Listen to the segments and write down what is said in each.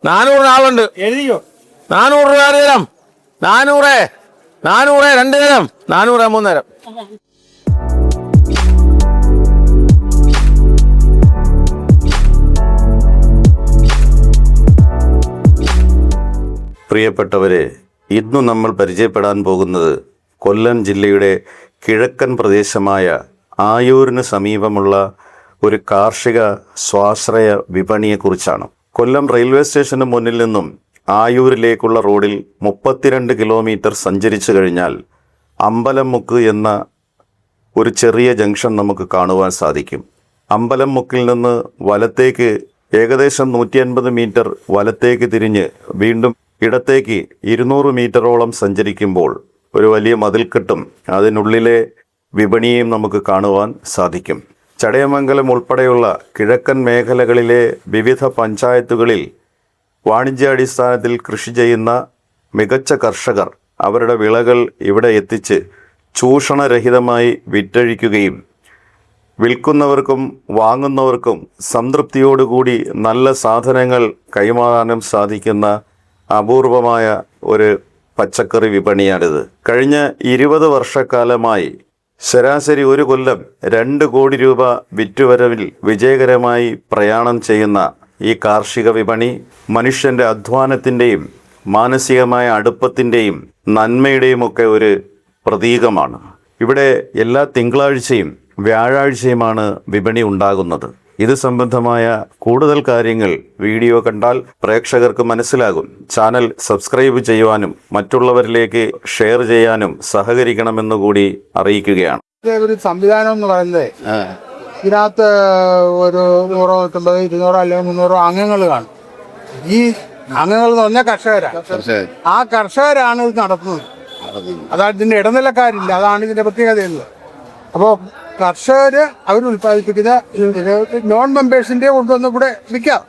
400 ആളുണ്ട്. എഴുതിയോ? 400 രൂപ തരാം. 400 2 നേരം, 400 3 നേരം. പ്രിയപ്പെട്ടവരെ, ഇന്നു നമ്മൾ പരിചയപ്പെടാൻ പോകുന്നത് കൊല്ലം ജില്ലയുടെ കിഴക്കൻ പ്രദേശമായ ആയൂരിന് സമീപമുള്ള ഒരു കാർഷിക സ്വാശ്രയ വിപണിയെക്കുറിച്ചാണ്. കൊല്ലം റെയിൽവേ സ്റ്റേഷന് മുന്നിൽ നിന്നും ആയൂരിലേക്കുള്ള റോഡിൽ 32 കിലോമീറ്റർ സഞ്ചരിച്ചു കഴിഞ്ഞാൽ അമ്പലംമുക്ക് എന്ന ഒരു ചെറിയ ജംഗ്ഷൻ നമുക്ക് കാണുവാൻ സാധിക്കും. അമ്പലംമുക്കിൽ നിന്ന് വലത്തേക്ക് ഏകദേശം 150 മീറ്റർ വലത്തേക്ക് തിരിഞ്ഞ് വീണ്ടും ഇടത്തേക്ക് 200 മീറ്ററോളം സഞ്ചരിക്കുമ്പോൾ ഒരു വലിയ മതിൽക്കെട്ടും അതിനുള്ളിലെ വിപണിയും നമുക്ക് കാണുവാൻ സാധിക്കും. ചടയമംഗലം ഉൾപ്പെടെയുള്ള കിഴക്കൻ മേഖലകളിലെ വിവിധ പഞ്ചായത്തുകളിൽ വാണിജ്യാടിസ്ഥാനത്തിൽ കൃഷി ചെയ്യുന്ന മികച്ച കർഷകർ അവരുടെ വിളകൾ ഇവിടെ എത്തിച്ച് ചൂഷണരഹിതമായി വിറ്റഴിക്കുകയും വിൽക്കുന്നവർക്കും വാങ്ങുന്നവർക്കും സംതൃപ്തിയോടുകൂടി നല്ല സാധനങ്ങൾ കൈമാറാനും സാധിക്കുന്ന അപൂർവമായ ഒരു പച്ചക്കറി വിപണിയാണിത്. കഴിഞ്ഞ 20 വർഷക്കാലമായി ശരാശരി ഒരു കൊല്ലം 2 കോടി രൂപ വിറ്റുവരവിൽ വിജയകരമായി പ്രയാണം ചെയ്യുന്ന ഈ കാർഷിക വിപണി മനുഷ്യൻ്റെ അധ്വാനത്തിൻ്റെയും മാനസികമായ അടുപ്പത്തിൻ്റെയും നന്മയുടെയും ഒക്കെ ഒരു പ്രതീകമാണ്. ഇവിടെ എല്ലാ തിങ്കളാഴ്ചയും വ്യാഴാഴ്ചയുമാണ് വിപണി ഉണ്ടാകുന്നത്. ഇത് സംബന്ധമായ കൂടുതൽ കാര്യങ്ങൾ വീഡിയോ കണ്ടാൽ പ്രേക്ഷകർക്ക് മനസ്സിലാകും. ചാനൽ സബ്സ്ക്രൈബ് ചെയ്യുവാനും മറ്റുള്ളവരിലേക്ക് ഷെയർ ചെയ്യാനും സഹകരിക്കണമെന്നുകൂടി അറിയിക്കുകയാണ്. ഒരു സംവിധാനം എന്ന് പറയുന്നത് ഇതിനകത്ത് ഒരു 100, 150, 200 അല്ലെങ്കിൽ 300 അംഗങ്ങൾ കാണും. ഈ അംഗങ്ങൾ എന്ന് പറഞ്ഞാൽ കർഷകരാണ്. ആ കർഷകരാണ് ഇത് നടത്തുന്നത്. അതാണ് ഇതിൻ്റെ ഇടനിലക്കാരില്ല. അതാണ് ഇതിൻ്റെ പ്രത്യേകത എന്നത്. അപ്പോൾ കർഷകർ അവർ ഉൽപ്പാദിപ്പിക്കുന്ന നോൺ മെമ്പേഴ്സിൻ്റെ കൊണ്ടുവന്ന് ഇവിടെ വിൽക്കാം.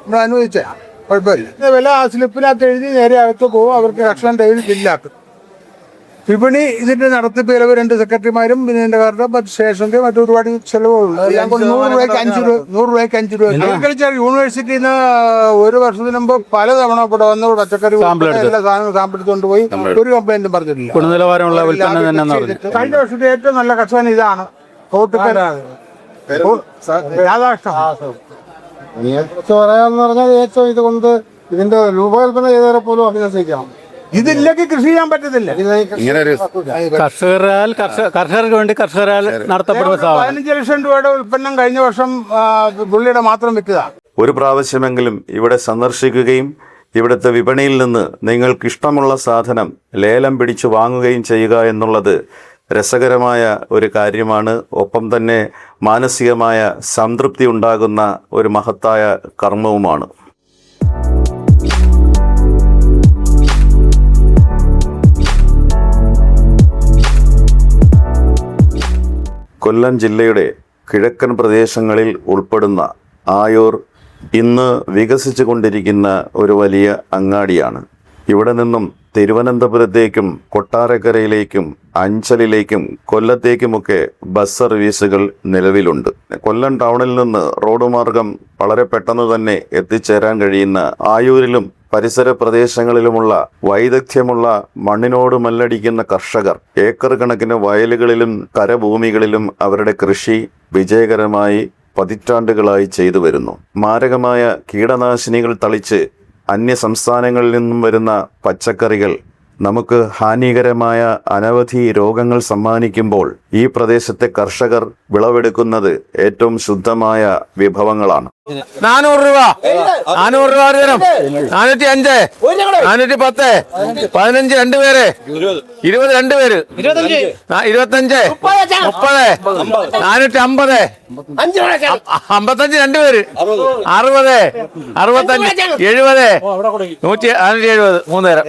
ഇവിടെ അനുവദിച്ചാൽ കുഴപ്പമില്ല. വില ആ സ്ലിപ്പിനകത്ത് എഴുതി നേരെ അകത്ത് പോകും. അവർക്ക് കർഷകൻ്റെ എഴുതി ബില്ലാക്കും. വിപണി ഇതിന്റെ നടത്തിപ്പ് ചിലവ് 2 സെക്രട്ടറിമാരും പിന്നെ ഇതിന്റെ കാരണം മറ്റ് സ്റ്റേഷന്റെ മറ്റൊരുപാട് ചെലവുകളുണ്ട്. 100 രൂപയ്ക്ക് 5 രൂപ. അഗ്രികൾച്ചർ യൂണിവേഴ്സിറ്റിയിൽ നിന്ന് ഒരു വർഷത്തിന് മുമ്പ് പലതവണ ഇവിടെ വന്ന് പച്ചക്കറി എല്ലാ സാധനങ്ങളും സാമ്പിൾ പോയി ഒരു കംപ്ലൈന്റും പറഞ്ഞിട്ടില്ല. ഗുണനിലവാരമുള്ള ഉൽപ്പന്നം തന്നെ. കഴിഞ്ഞ വർഷത്തെ ഏറ്റവും നല്ല കർഷകൻ ഇതാണ്. പറയാന്ന് പറഞ്ഞാൽ ഏറ്റവും ഇതുകൊണ്ട് ഇതിന്റെ രൂപകൽപ്പന ചെയ്തവരെ പോലും അഭിനന്ദിക്കാം. ഇതില്ലെങ്കിൽ കൃഷി ചെയ്യാൻ പറ്റത്തില്ല. കർഷകർക്ക് വേണ്ടി കർഷകരാൽ നടത്തപ്പെടുന്ന 15 ലക്ഷം രൂപയുടെ ഉൽപ്പന്നം കഴിഞ്ഞ വർഷം പുള്ളിയുടെ മാത്രം വിൽക്കുക. ഒരു പ്രാവശ്യമെങ്കിലും ഇവിടെ സന്ദർശിക്കുകയും ഇവിടുത്തെ വിപണിയിൽ നിന്ന് നിങ്ങൾക്കിഷ്ടമുള്ള സാധനം ലേലം പിടിച്ചു വാങ്ങുകയും ചെയ്യുക എന്നുള്ളത് രസകരമായ ഒരു കാര്യമാണ്. ഒപ്പം തന്നെ മാനസികമായ സംതൃപ്തി ഉണ്ടാകുന്ന ഒരു മഹത്തായ കർമ്മവുമാണ്. കൊല്ലം ജില്ലയുടെ കിഴക്കൻ പ്രദേശങ്ങളിൽ ഉൾപ്പെടുന്ന ആയൂർ ഇന്ന് വികസിച്ചു കൊണ്ടിരിക്കുന്ന ഒരു വലിയ അങ്ങാടിയാണ്. ഇവിടെ നിന്നും തിരുവനന്തപുരത്തേക്കും കൊട്ടാരക്കരയിലേക്കും അഞ്ചലിലേക്കും കൊല്ലത്തേക്കുമൊക്കെ ബസ് സർവീസുകൾ നിലവിലുണ്ട്. കൊല്ലം ടൗണിൽ നിന്ന് റോഡ് മാർഗം വളരെ പെട്ടെന്ന് തന്നെ എത്തിച്ചേരാൻ കഴിയുന്ന ആയൂരിലും പരിസര പ്രദേശങ്ങളിലുമുള്ള വൈദഗ്ധ്യമുള്ള മണ്ണിനോട് മല്ലടിക്കുന്ന കർഷകർ ഏക്കർ കണക്കിന് വയലുകളിലും കരഭൂമികളിലും അവരുടെ കൃഷി വിജയകരമായി പതിറ്റാണ്ടുകളായി ചെയ്തു വരുന്നു. മാരകമായ കീടനാശിനികൾ തളിച്ച് അന്യ സംസ്ഥാനങ്ങളിൽ നിന്നും വരുന്ന പച്ചക്കറികൾ നമുക്ക് ഹാനികരമായ അനവധി രോഗങ്ങൾ സമ്മാനിക്കുമ്പോൾ ഈ പ്രദേശത്തെ കർഷകർ വിളവെടുക്കുന്നത് ഏറ്റവും ശുദ്ധമായ വിഭവങ്ങളാണ്. 400 രൂപ 400 രൂപ തരാം. 405 410 15 2 പേര് 20 2 പേര് 25 30 450 55 2 പേര് 60 65 70 170 3 നേരം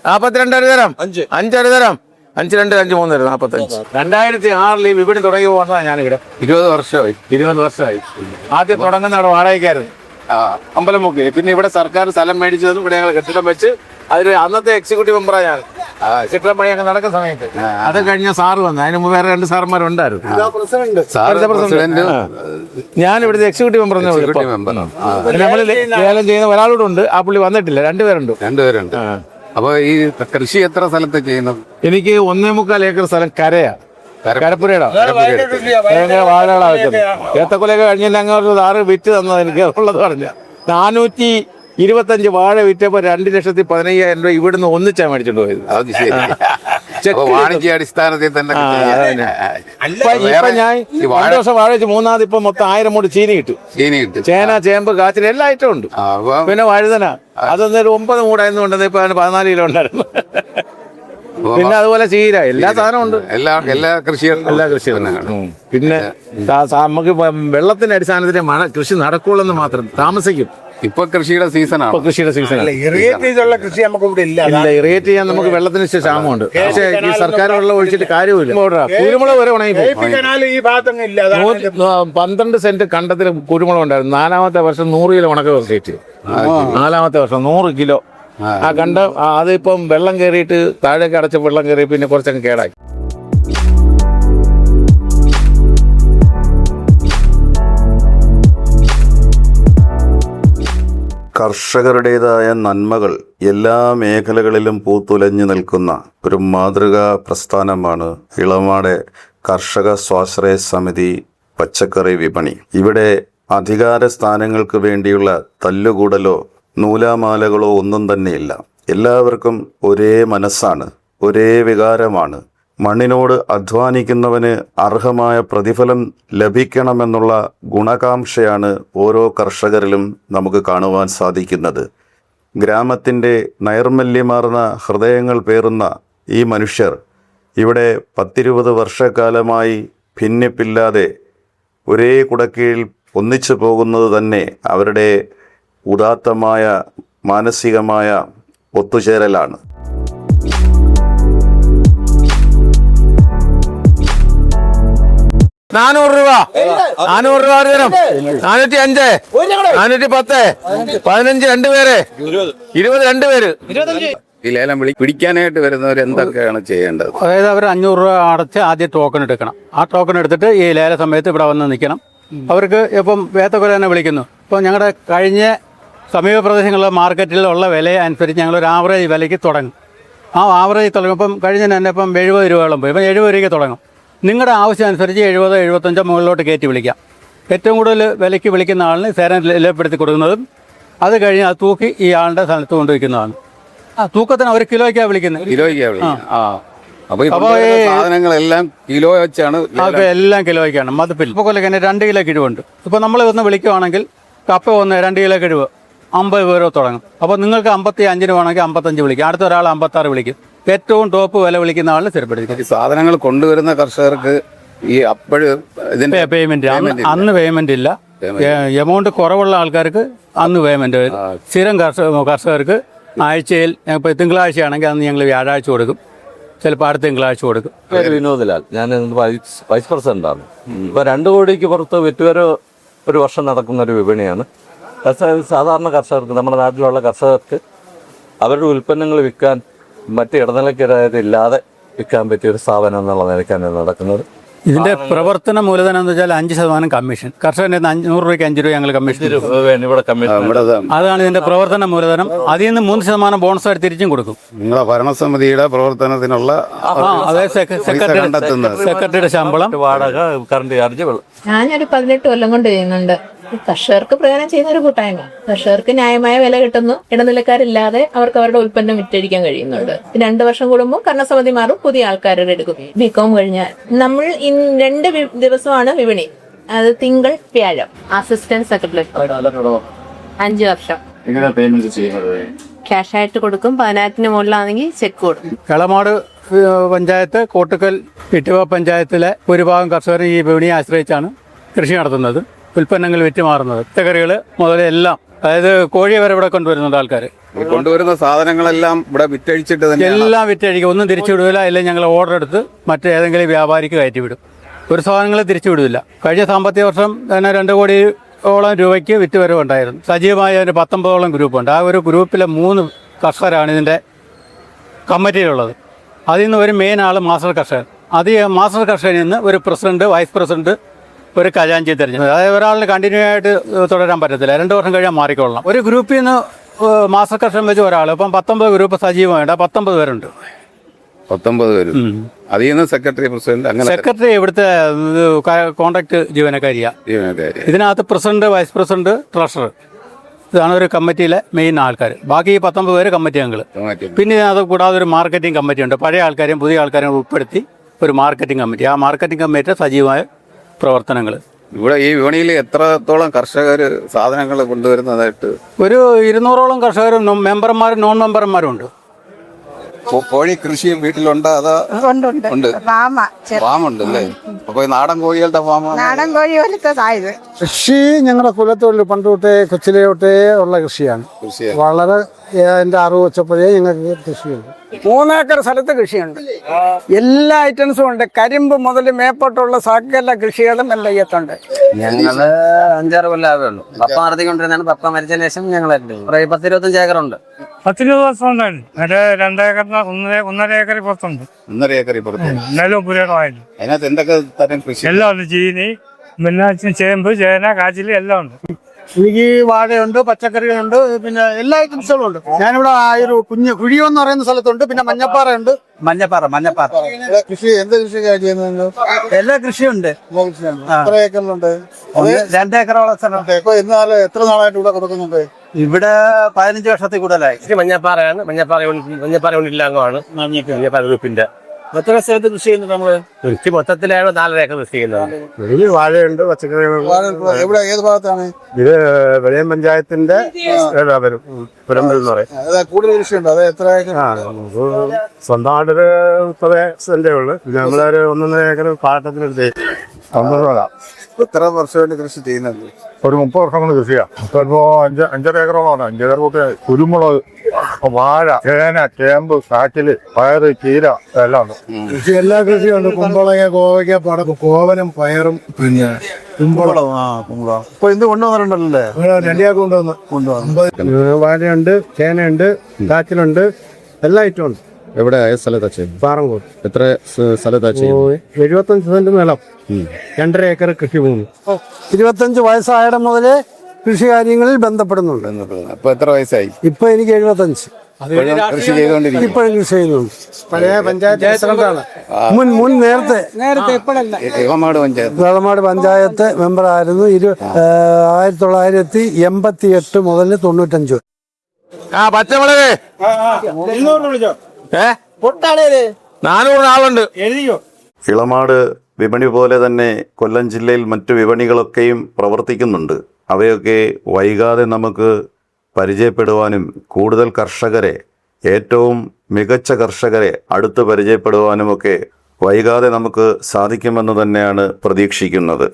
42 തരാം. 5 തരാം. 5 2 5 3 തരാം. 45. 2006 ഈ വിപണി തുടങ്ങി പോകുന്നതാണ് ഞാനിവിടെ. 20 വർഷമായി. ആദ്യം തുടങ്ങുന്ന അവിടെ വാടകയ്ക്കായിരുന്നു അമ്പലമുക്ക്. പിന്നെ ഇവിടെ സർക്കാർ സ്ഥലം മേടിച്ചതും ഇവിടെ ഞങ്ങൾ കെട്ടിടം വെച്ച് അതിൽ അന്നത്തെ എക്സിക്യൂട്ടീവ് മെമ്പറാണ് ഞാൻ. ചിത്രപ്പണിയൊക്കെ നടക്കുന്ന സമയത്ത് അത് കഴിഞ്ഞ സാറ് വന്നു. അതിന് മുമ്പ് വേറെ 2 സാറന്മാരുണ്ടായിരുന്നു. ഞാൻ ഇവിടുത്തെ എക്സിക്യൂട്ടീവ് മെമ്പർ നമ്മൾ ലേലം ചെയ്യുന്ന ഒരാളോട് ഉണ്ട്. ആ പുള്ളി വന്നിട്ടില്ല. 2 പേരുണ്ട്. അപ്പൊ ഈ കൃഷി എത്ര സ്ഥലത്ത് ചെയ്യുന്നത്? എനിക്ക് 1.25 ഏക്കർ സ്ഥലം കരയാ, കരപ്പുരയുടെ വാഴകളാ വെച്ചത്. ഏത്തക്കൊലയൊക്കെ കഴിഞ്ഞില്ല. അങ്ങോട്ട് സാറ് വിറ്റ് തന്നത് എനിക്ക് ഉള്ളത് പറഞ്ഞ 425 വാഴ വിറ്റപ്പോ 2,15,000 രൂപ ഇവിടുന്ന് ഒന്നിച്ചാ മേടിച്ചോണ്ട് പോയത്. അത് ശരി. വാണിജ്യ അടിസ്ഥാനത്തിൽ തന്നെ ഇപ്പൊ ഞാൻ 2 വർഷം വാഴ വെച്ച് 3ാമത് ഇപ്പൊ മൊത്തം 1000 മൂട് ചീനി കിട്ടും. ചേന, ചേമ്പ്, കാച്ചിൽ എല്ലാ ഐറ്റം ഉണ്ട്. പിന്നെ വഴുതന അതൊന്നൊരു 9 മൂടായിരുന്നു കൊണ്ടത്. ഇപ്പൊ 14 കിലോ ഉണ്ടായിരുന്നു. പിന്നെ അതുപോലെ ചീര, എല്ലാ സാധനവും ഉണ്ട്. എല്ലാ കൃഷിയും പിന്നെ നമുക്ക് വെള്ളത്തിന്റെ അടിസ്ഥാനത്തിൽ മഴ കൃഷി നടക്കുള്ളെന്ന് മാത്രം. താമസിക്കും. ഇപ്പൊ കൃഷിയുടെ സീസണാണ്. കൃഷിയുടെ സീസണാണ്. ഇറിഗേറ്റ് ചെയ്തുള്ള കൃഷി നമുക്ക് ഇവിടെ ഇല്ല. ഇറിഗേറ്റ് ചെയ്യാൻ നമുക്ക് വെള്ളത്തിന് ക്ഷാമമുണ്ട്. പക്ഷേ ഈ സർക്കാർ വെള്ളം ഒഴിച്ചിട്ട് കാര്യമില്ല. കുരുമുളക് വരെ ഉണങ്ങി. ഈ ഭാഗത്തൊന്നും ഇല്ല. 12 സെന്റ് കണ്ടത്തിൽ കുരുമുളക് ഉണ്ടായിരുന്നു. 4ാമത്തെ വർഷം 100 കിലോ ഉണക്ക വെച്ചിട്ട് 4ാമത്തെ വർഷം 100 കിലോ. ആ കണ്ടം അതിപ്പം വെള്ളം കയറിയിട്ട് താഴേക്ക് അടച്ച വെള്ളം കയറി പിന്നെ കുറച്ചങ്ങ് കേടായി. കർഷകരുടേതായ നന്മകൾ എല്ലാ മേഖലകളിലും പൂത്തുലഞ്ഞു നിൽക്കുന്ന ഒരു മാതൃകാ പ്രസ്ഥാനമാണ് ഇളമാട് കർഷക സ്വാശ്രയ സമിതി പച്ചക്കറി വിപണി. ഇവിടെ അധികാര സ്ഥാനങ്ങൾക്ക് വേണ്ടിയുള്ള തല്ലുകൂടലോ നൂലാമാലകളോ ഒന്നും തന്നെയില്ല. എല്ലാവർക്കും ഒരേ മനസ്സാണ്, ഒരേ വികാരമാണ്. മണ്ണിനോട് അധ്വാനിക്കുന്നവന് അർഹമായ പ്രതിഫലം ലഭിക്കണമെന്നുള്ള ഗുണകാംക്ഷയാണ് ഓരോ കർഷകരിലും നമുക്ക് കാണുവാൻ സാധിക്കുന്നത്. ഗ്രാമത്തിൻ്റെ നൈർമല്യമാർന്ന ഹൃദയങ്ങൾ പേറുന്ന ഈ മനുഷ്യർ ഇവിടെ 10-20 വർഷക്കാലമായി ഭിന്നിപ്പില്ലാതെ ഒരേ കുടക്കീഴിൽ ഒന്നിച്ചു പോകുന്നത് തന്നെ അവരുടെ ഉദാത്തമായ മാനസികമായ ഒത്തുചേരലാണ്. രൂപ 400 രൂപ തരം 405 410 15 2 പേര് 20 2 പേര്. ഈ ലേലം പിടിക്കാനായിട്ട് വരുന്നവർ എന്തൊക്കെയാണ് ചെയ്യേണ്ടത്? അതായത് അവർ 500 രൂപ അടച്ച് ആദ്യം ടോക്കൺ എടുക്കണം. ആ ടോക്കൺ എടുത്തിട്ട് ഈ ലേല സമയത്ത് ഇവിടെ വന്ന് നിൽക്കണം. അവർക്ക് ഇപ്പം വേത്തക്കൊല തന്നെ വിളിക്കുന്നു. ഇപ്പം ഞങ്ങളുടെ കഴിഞ്ഞ സമീപ പ്രദേശങ്ങളിലെ മാർക്കറ്റിലുള്ള വില അനുസരിച്ച് ഞങ്ങളൊരു ആവറേജ് വിലയ്ക്ക് തുടങ്ങും. ആ ആവറേജ് തുടങ്ങും. ഇപ്പം കഴിഞ്ഞ തന്നെ ഇപ്പം 70 രൂപയോളം പോയി. ഇപ്പം 70 രൂപയ്ക്ക് തുടങ്ങും. നിങ്ങളുടെ ആവശ്യം അനുസരിച്ച് 70, 75 മുകളിലോട്ട് കയറ്റി വിളിക്കാം. ഏറ്റവും കൂടുതൽ വിലയ്ക്ക് വിളിക്കുന്ന ആളിന് സേരം ലേലപ്പെടുത്തി കൊടുക്കുന്നതും അത് കഴിഞ്ഞ് അത് തൂക്കി ഈ ആളുടെ സ്ഥലത്ത് കൊണ്ടുവയ്ക്കുന്നതാണ്. ആ തൂക്കത്തിന് 1 കിലോയ്ക്കാണ് വിളിക്കുന്നത്. അപ്പൊ സാധനങ്ങളെല്ലാം കിലോ വെച്ചാണ്. അതൊക്കെ എല്ലാം കിലോയ്ക്കാണ്. മതിപ്പിൽ ഇപ്പോൾ കൊല്ലം 2 കിലോ കിഴിവുണ്ട്. ഇപ്പോൾ നമ്മൾ ഒന്ന് വിളിക്കുവാണെങ്കിൽ കപ്പ 2 കിലോ കിഴിവ് 50 രൂപ തുടങ്ങും. അപ്പോൾ നിങ്ങൾക്ക് 55 വേണമെങ്കിൽ 55 വിളിക്കും. അടുത്ത ഒരാൾ 56 വിളിക്കും. ഏറ്റവും ടോപ്പ് വില വിളിക്കുന്ന ആളിന് സ്ഥിരപ്പെടുത്തി. സാധനങ്ങൾ കൊണ്ടുവരുന്ന കർഷകർക്ക് ഈ അപ്പോഴും ഇതിന്റെ പേയ്മെന്റ് അന്ന് പേയ്മെന്റ് ഇല്ല. എമൗണ്ട് കുറവുള്ള ആൾക്കാർക്ക് അന്ന് പേയ്മെന്റ്. സ്ഥിരം കർഷകർക്ക് ആഴ്ചയിൽ ഇപ്പോൾ തിങ്കളാഴ്ചയാണെങ്കിൽ അന്ന് ഞങ്ങൾ വ്യാഴാഴ്ച കൊടുക്കും. ചിലപ്പോൾ അടുത്ത തിങ്കളാഴ്ച കൊടുക്കും. പേര് വിനോദ്ലാൽ. ഞാൻ വൈസ് പ്രസിഡന്റാണ്. ഇപ്പോൾ 2 കോടിക്ക് പുറത്ത് വിറ്റുവരവ് ഒരു വർഷം നടക്കുന്ന ഒരു വിപണിയാണ്. സാധാരണ കർഷകർക്ക്, നമ്മുടെ നാട്ടിലുള്ള കർഷകർക്ക് അവരുടെ ഉൽപ്പന്നങ്ങൾ വിൽക്കാൻ മറ്റ് ഇടനിലക്കാരില്ലാതെ വിൽക്കാൻ പറ്റിയൊരു സ്ഥാപനം എന്നുള്ള നിലയ്ക്കാണ് നടക്കുന്നത്. ഇതിന്റെ പ്രവർത്തന മൂലധനം എന്ന് വെച്ചാൽ 5% കമ്മീഷൻ. കർഷകന്റെ 100 രൂപയ്ക്ക് 5 രൂപ ഞങ്ങൾ കമ്മീഷൻ. ഇവിടെ കമ്മീഷൻ അതാണ് ഇതിന്റെ പ്രവർത്തന മൂലധനം. അതിൽ നിന്ന് 3% ബോണസ് ആയിട്ട് തിരിച്ചും കൊടുക്കും. നിങ്ങളെ ഭരണസമിതിയുടെ പ്രവർത്തനത്തിനുള്ള സെക്രട്ടറിയുടെ ശമ്പളം, വാടക, കറണ്ട് ചാർജ്. ഞാനൊരു 18 കൊല്ലം കൊണ്ട് ചെയ്യുന്നുണ്ട്. കർഷകർക്ക് പ്രയോജനം ചെയ്യുന്ന ഒരു കൂട്ടായ്മ. കർഷകർക്ക് ന്യായമായ വില കിട്ടുന്നു. ഇടനിലക്കാരില്ലാതെ അവർക്ക് അവരുടെ ഉൽപ്പന്നം വിറ്റഴിക്കാൻ കഴിയുന്നുണ്ട്. 2 വർഷം കൂടുമ്പോൾ ഭരണസമിതി മാറും, പുതിയ ആൾക്കാരുടെ എടുക്കും. ബികോം കഴിഞ്ഞാൽ നമ്മൾ 2 ദിവസമാണ് വിപണി. അത് തിങ്കൾ, വ്യാഴം. അസിസ്റ്റന്റ് സെക്രട്ടറി 5 വർഷം. ക്യാഷ് ആയിട്ട് കൊടുക്കും. 10,000 മുകളിലാണെങ്കിൽ ചെക്ക് കൊടുക്കും. കളമാട് പഞ്ചായത്ത്, കോട്ടുക്കൽ, ഇട്ടുവ പഞ്ചായത്തിലെ ഭൂരിഭാഗം കർഷകർ ഈ വിപണിയെ ആശ്രയിച്ചാണ് കൃഷി നടത്തുന്നത്. ഉൽപ്പന്നങ്ങൾ വിറ്റുമാറുന്നത്, പച്ചക്കറികൾ മുതൽ എല്ലാം. അതായത് കോഴിയെ വരെ ഇവിടെ കൊണ്ടുവരുന്നുണ്ട് ആൾക്കാർ. കൊണ്ടുവരുന്ന സാധനങ്ങളെല്ലാം ഇവിടെ വിറ്റഴിച്ചിട്ട് തന്നെ എല്ലാം വിറ്റഴിക്കും. ഒന്നും തിരിച്ചു വിടില്ല. അല്ലെങ്കിൽ ഞങ്ങൾ ഓർഡർ എടുത്ത് മറ്റേതെങ്കിലും വ്യാപാരിക്ക് കയറ്റി വിടും. ഒരു സാധനങ്ങൾ തിരിച്ചു വിടില്ല. കഴിഞ്ഞ സാമ്പത്തിക വർഷം തന്നെ 2 കോടിയോളം രൂപയ്ക്ക് വിറ്റുവരവുണ്ടായിരുന്നു. സജീവമായ ഒരു 19ഓളം ഗ്രൂപ്പുണ്ട്. ആ ഒരു ഗ്രൂപ്പിലെ 3 കർഷകരാണ് ഇതിൻ്റെ കമ്മിറ്റിയിലുള്ളത്. അതിൽ നിന്ന് ഒരു മെയിൻ ആൾ മാസ്റ്റർ കർഷകൻ. അത് ഈ മാസ്റ്റർ കർഷകനിൽ നിന്ന് ഒരു പ്രസിഡന്റ്, വൈസ് പ്രസിഡന്റ്, ഒരു ഖജാൻജി തിരഞ്ഞെടുക്കും. അതായത് ഒരാളിന് കണ്ടിന്യൂ ആയിട്ട് തുടരാൻ പറ്റത്തില്ല, 2 വർഷം കഴിയാൻ മാറിക്കൊള്ളണം. ഒരു ഗ്രൂപ്പിൽ നിന്ന് മാസ്റ്റർ കർഷകൻ വെച്ച് ഒരാൾ, ഇപ്പം 19 ഗ്രൂപ്പ് സജീവമായിട്ട് 19 പേരുണ്ട്. 19 പേര്. അതിൽ നിന്ന് സെക്രട്ടറി, പ്രസിഡന്റ്, അങ്ങനെ സെക്രട്ടറി ഇവിടുത്തെ കോൺട്രാക്ട് ജീവനക്കാരിയാണ്. ഇതിനകത്ത് പ്രസിഡന്റ്, വൈസ് പ്രസിഡന്റ്, ട്രഷറർ, ഇതാണ് ഒരു കമ്മിറ്റിയിലെ മെയിൻ ആൾക്കാർ. ബാക്കി ഈ 19 പേര് കമ്മിറ്റി അംഗങ്ങൾ. പിന്നെ ഇതിനകത്ത് കൂടാതെ ഒരു മാർക്കറ്റിംഗ് കമ്മിറ്റി ഉണ്ട്. പഴയ ആൾക്കാരെയും പുതിയ ആൾക്കാരെയും ഉൾപ്പെടുത്തി ഒരു മാർക്കറ്റിംഗ് കമ്മിറ്റി. ആ മാർക്കറ്റിംഗ് കമ്മിറ്റിയുടെ സജീവമായ പ്രവർത്തനങ്ങൾ. ഇവിടെ ഈ വിപണിയിൽ എത്രത്തോളം കർഷകർ സാധനങ്ങൾ കൊണ്ടുവരുന്നതായിട്ട്? ഒരു 200ഓളം കർഷകരും മെമ്പർമാരും നോൺ മെമ്പർമാരും ഉണ്ട്. കോഴി കൃഷിയും വീട്ടിലുണ്ടോ? അതോ? ഉണ്ട്. ഫാമുണ്ട് അല്ലേ? അപ്പൊ നാടൻ കോഴികളുടെ ഫാമാണ്? നാടൻ കോഴി പോലത്തേതായത്. കൃഷി ഞങ്ങളുടെ കുലത്തൊഴിൽ പണ്ട് തൊട്ടേ കൊച്ചിലെ തൊട്ടേ ഉള്ള കൃഷിയാണ്. വളരെ എൻ്റെ അറിവ് വെച്ചപ്പോഴേ ഞങ്ങൾക്ക് കൃഷിയുണ്ട്. 3 ഏക്കർ സ്ഥലത്ത് കൃഷിയുണ്ട്. എല്ലാ ഐറ്റംസും ഉണ്ട്. കരിമ്പ് മുതൽ മേപ്പോട്ടുള്ള സകല കൃഷികളും എല്ലാം ചെയ്യത്തുണ്ട്. ഞങ്ങള് 5-6 കൊല്ലം ആവേ ഉള്ളൂ. പപ്പ നടത്തിക്കൊണ്ടിരുന്നാണ്. പപ്പ മരിച്ചതിന് ശേഷം ഞങ്ങൾ 10-25 ഏക്കറുണ്ട്. 10-20 വർഷം ഉണ്ടായിരുന്നു. 2 ഏക്കറിന് 1.5 ഏക്കർ പുറത്തുണ്ട്. 1.5 ഏക്കർ പുറത്ത്. എന്നാലും പുരേടമായിരുന്നു. അതിനകത്ത് എന്തൊക്കെ തരം കൃഷി? എല്ലാം ഉണ്ട്. ചീനി, പിന്നെ ചേമ്പ്, ചേന, കാച്ചിൽ എല്ലാം ഉണ്ട്. എനിക്ക് വാഴയുണ്ട്, പച്ചക്കറികളുണ്ട്, പിന്നെ എല്ലാ ഐറ്റംസുകളും ഉണ്ട്. ഞാനിവിടെ ഒരു കുഞ്ഞ് കുഴിയോ എന്ന് പറയുന്ന സ്ഥലത്തുണ്ട്. പിന്നെ മഞ്ഞപ്പാറയുണ്ട്. മഞ്ഞപ്പാറ കൃഷി എന്ത് കൃഷി ചെയ്യുന്നത്? എല്ലാ കൃഷിയുണ്ട്. എത്ര ഏക്കറിലുണ്ട്? 2 ഏക്കറോളം സ്ഥലം. ഇപ്പൊ എത്ര നാളായിട്ട് ഇവിടെ കൊടുക്കുന്നുണ്ട്? ഇവിടെ 15 വർഷത്തിൽ കൂടുതലായി. മഞ്ഞപ്പാറയാണ്. മഞ്ഞപ്പാറ യൂണിറ്റിലെ അംഗമാണ്. മഞ്ഞപ്പാറ ഗ്രൂപ്പിന്റെ. എത്ര സ്ഥലത്ത് കൃഷി ചെയ്യുന്നുണ്ട് നമ്മള്? കൃഷി മൊത്തത്തിലാണ് 4 ഏക്കർ കൃഷി ചെയ്യുന്നത്. വാഴയുണ്ട്, പച്ചക്കറികളുണ്ട്. എവിടെ, ഏത് ഭാഗത്താണ് ഇത് വെളിയം പഞ്ചായത്തിന്റെ പുരമ്പൽ എന്ന് പറയും. കൂടുതൽ കൃഷിയുണ്ട്? അത് എത്ര ഏക്കർ? സ്വന്തമായിട്ടൊരു 30 സെന്റേ ഉള്ളു. പിന്നെ നമ്മളൊരു 1.5 ഏക്കർ പാട്ടത്തിനെടുത്ത് 50 രൂപ. എത്ര വർഷമായിട്ട് കൃഷി ചെയ്യുന്നത്? ഒരു 30 വർഷം കൊണ്ട് കൃഷിയാണ്. ഇപ്പൊ 5 ഏക്കറോളമാണ്. 5 ഏക്കർ കൂട്ടി കുരുമുളക്, വാഴ, ചേന, ചേമ്പ്, കാച്ചില്, പയറ്, ചീര എല്ലാം ഉണ്ട്. കൃഷി എല്ലാ കൃഷിയുണ്ട്. കുമ്പളങ്ങ, കോവയ്ക്ക, പടപ്പ്, കോവനും, പയറും, പിന്നെ കുമ്പളം. ഇപ്പൊ എന്ത് കൊണ്ടുവന്നിട്ടുണ്ടല്ലേ? 2 ഏക്കർ കൊണ്ടുവന്നു. വാഴയുണ്ട്, ചേനയുണ്ട്, കാച്ചിലുണ്ട്, എല്ലാ ഐറ്റവും ഉണ്ട്. എവിടെ സ്ഥലത്താ ചെയ്യുന്നത്? പാറങ്കോട്. എത്ര സ്ഥലത്താ ചെയ്യുന്നത്? 75 സെന്റ് നിലം, 2.5 ഏക്കർ കൃഷി ഭൂമി. 25 വയസ്സായിടം മുതലേ കൃഷി കാര്യങ്ങളിൽ ബന്ധപ്പെടുന്നുണ്ട്. അപ്പൊ എത്ര വയസ്സായി? ഇപ്പൊ എനിക്ക് 75. കൃഷി ചെയ്തുകൊണ്ടിരിക്കും. ഇപ്പോഴും കൃഷി ചെയ്യുന്നുണ്ട്. പഴയ പഞ്ചായത്ത് പ്രസിഡന്റാണ്. മുൻ നേരത്തെ ഇളമാട് പഞ്ചായത്ത്. വെളമാട് പഞ്ചായത്ത് മെമ്പറായിരുന്നു. 1988 മുതൽ 95. പച്ചമുളക് 400 ആളുണ്ട്. ഇളമാട് വിപണി പോലെ തന്നെ കൊല്ലം ജില്ലയിൽ മറ്റു വിപണികളൊക്കെയും പ്രവർത്തിക്കുന്നുണ്ട്. അവയൊക്കെ വൈകാതെ നമുക്ക് പരിചയപ്പെടുവാനും കൂടുതൽ കർഷകരെ, ഏറ്റവും മികച്ച കർഷകരെ അടുത്ത് പരിചയപ്പെടുവാനുമൊക്കെ വൈകാതെ നമുക്ക് സാധിക്കുമെന്ന് തന്നെയാണ് പ്രതീക്ഷിക്കുന്നത്.